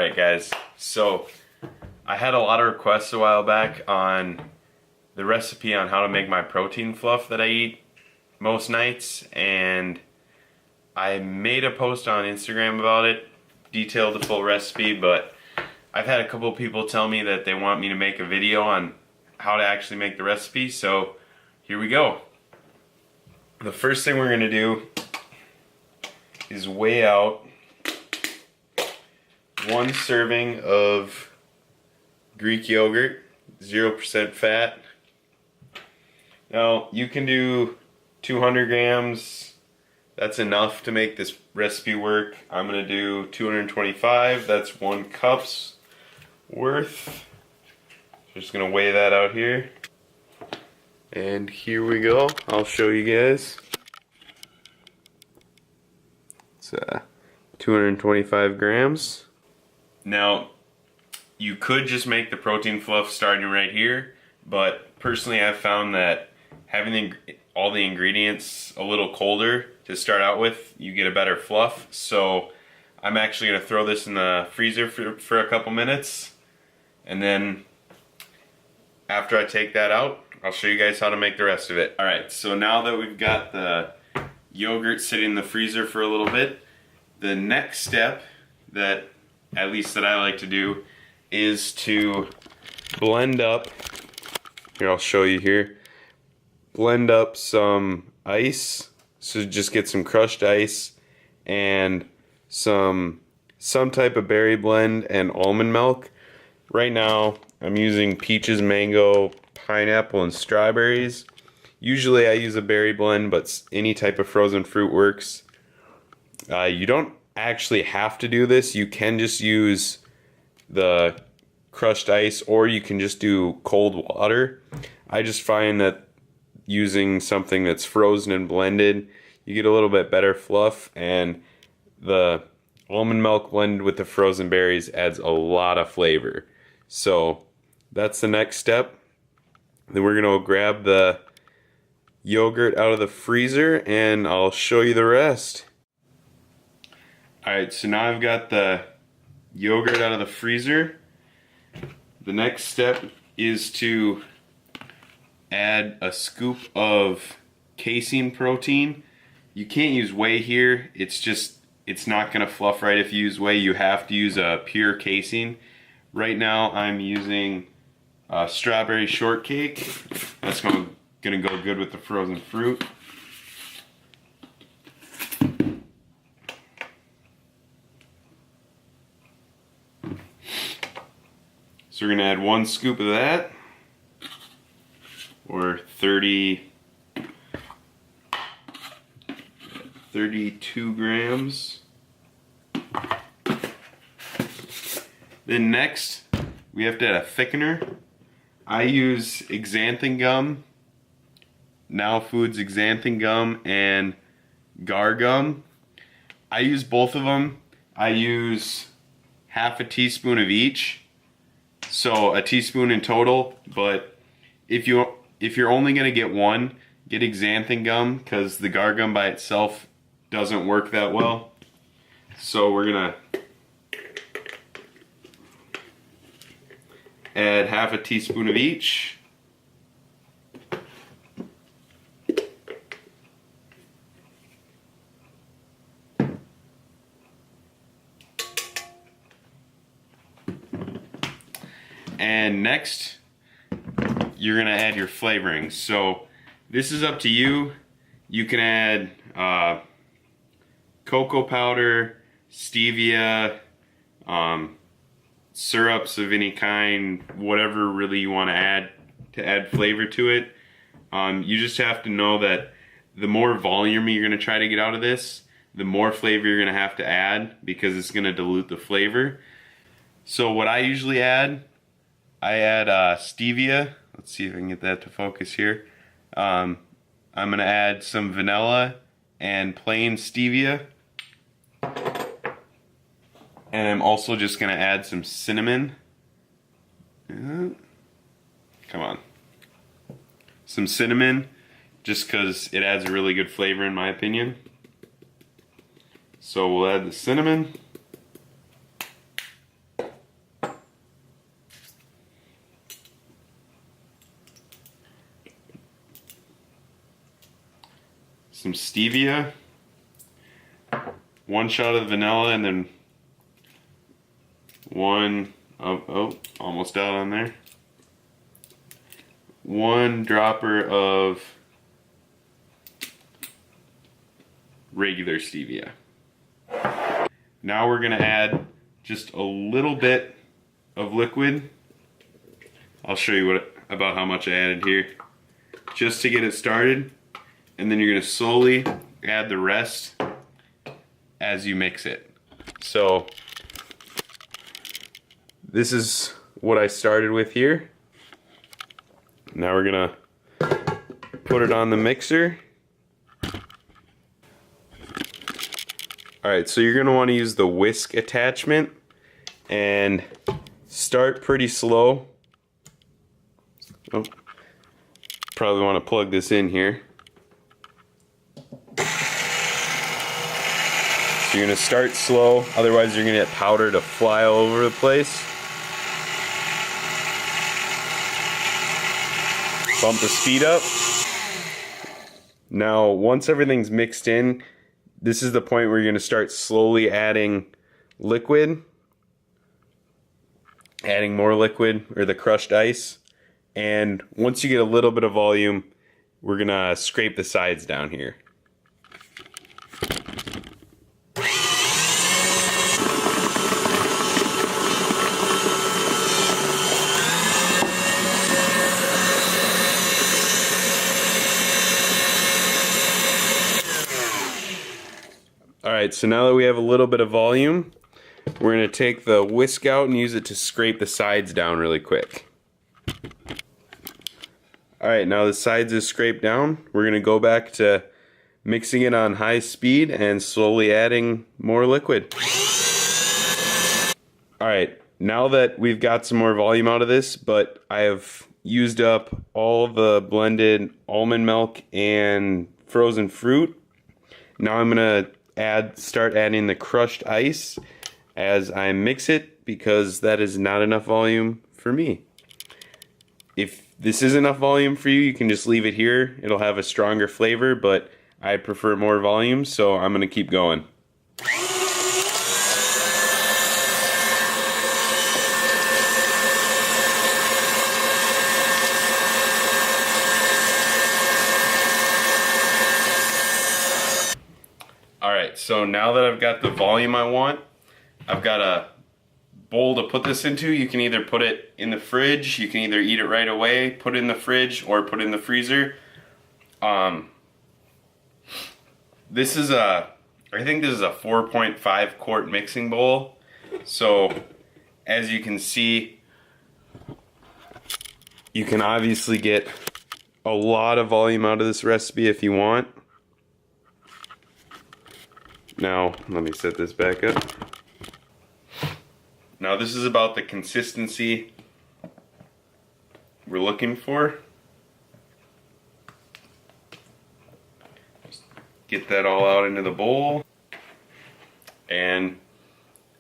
Alright guys, so I had a lot of requests a while back on the recipe on how to make my protein fluff that I eat most nights, and I made a post on Instagram about it, detailed the full recipe, but I've had a couple of people tell me that they want me to make a video on how to actually make the recipe, so here we go. The first thing we're going to do is weigh out 1 serving of Greek yogurt, 0% fat. Now you can do 200 grams, that's enough to make this recipe work. I'm going to do 225, that's 1 cup's worth. Just going to weigh that out here. And here we go, I'll show you guys. It's 225 grams. Now, you could just make the protein fluff starting right here, but personally I've found that having all the ingredients a little colder to start out with, you get a better fluff. So I'm actually going to throw this in the freezer for a couple minutes, and then after I take that out, I'll show you guys how to make the rest of it. Alright, so now that we've got the yogurt sitting in the freezer for a little bit, the next step that at least that I like to do is to blend up, here I'll show you here, blend up some ice, so just get some crushed ice and some type of berry blend and almond milk. Right now I'm using peaches, mango, pineapple, and strawberries. Usually I use a berry blend, but any type of frozen fruit works. You don't actually have to do this. You can just use the crushed ice, or you can just do cold water. I just find that using something that's frozen and blended, you get a little bit better fluff, and the almond milk blended with the frozen berries adds a lot of flavor. So that's the next step. Then we're gonna grab the yogurt out of the freezer and I'll show you the rest. Alright, so now I've got the yogurt out of the freezer. The next step is to add a scoop of casein protein. You can't use whey here, it's not going to fluff right if you use whey. You have to use a pure casein. Right now I'm using strawberry shortcake. That's going to go good with the frozen fruit. So we're going to add 1 scoop of that, or 32 grams. Then next, we have to add a thickener. I use xanthan gum, Now Foods xanthan gum and guar gum. I use both of them. I use half a teaspoon of each. So a teaspoon in total, but if you're only going to get one, get xanthan gum, because the guar gum by itself doesn't work that well. So we're going to add half a teaspoon of each. And next, you're going to add your flavorings. So this is up to you. You can add cocoa powder, stevia, syrups of any kind, whatever really you want to add flavor to it. You just have to know that the more volume you're going to try to get out of this, the more flavor you're going to have to add, because it's going to dilute the flavor. So what I usually add, I add stevia. Let's see if I can get that to focus here. I'm going to add some vanilla and plain stevia. And I'm also just going to add some cinnamon. Come on. Some cinnamon, just because it adds a really good flavor in my opinion. So we'll add the cinnamon. some stevia, 1 shot of vanilla, and then almost out on there. 1 dropper of regular stevia. Now we're gonna add just a little bit of liquid. I'll show you about how much I added here, just to get it started, and then you're gonna slowly add the rest as you mix it. So this is what I started with here. Now we're gonna put it on the mixer. Alright, so you're gonna want to use the whisk attachment and start pretty slow. Oh, probably want to plug this in here. So you're gonna start slow, otherwise you're gonna get powder to fly all over the place. Bump the speed up. Now, once everything's mixed in, this is the point where you're going to start slowly adding liquid. Adding more liquid, or the crushed ice. And once you get a little bit of volume, we're going to scrape the sides down here. Alright, so now that we have a little bit of volume, we're going to take the whisk out and use it to scrape the sides down really quick. Alright, now the sides is scraped down. We're going to go back to mixing it on high speed and slowly adding more liquid. Alright, now that we've got some more volume out of this, but I have used up all the blended almond milk and frozen fruit, now I'm going to start adding the crushed ice as I mix it, because that is not enough volume for me. If this is enough volume for you, you can just leave it here. It'll have a stronger flavor, but I prefer more volume, so I'm gonna keep going. Alright, so now that I've got the volume I want, I've got a bowl to put this into. You can either put it in the fridge, you can either eat it right away, put it in the fridge, or put it in the freezer. This is I think this is a 4.5 quart mixing bowl. So as you can see, you can obviously get a lot of volume out of this recipe if you want. Now, let me set this back up. Now this is about the consistency we're looking for. Just get that all out into the bowl. And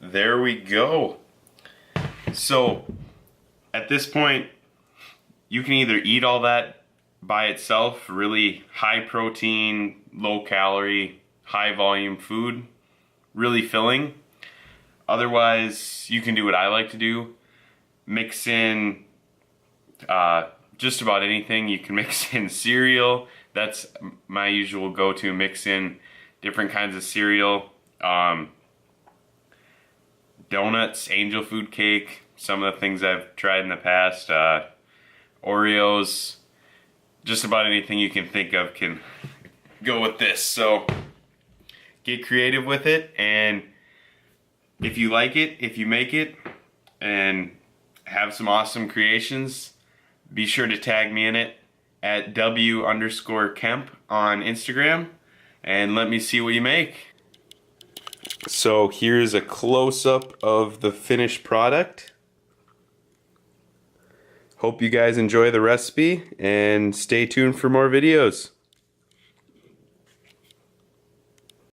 there we go. So, at this point, you can either eat all that by itself, really high protein, low calorie, high volume food, really filling. Otherwise, you can do what I like to do. Mix in just about anything. You can mix in cereal. That's my usual go-to. Mix in different kinds of cereal. Donuts, angel food cake, some of the things I've tried in the past. Oreos. Just about anything you can think of can go with this. So get creative with it, and if you like it, if you make it and have some awesome creations, be sure to tag me in it at W_Kemp on Instagram and let me see what you make. So here's a close-up of the finished product. Hope you guys enjoy the recipe and stay tuned for more videos.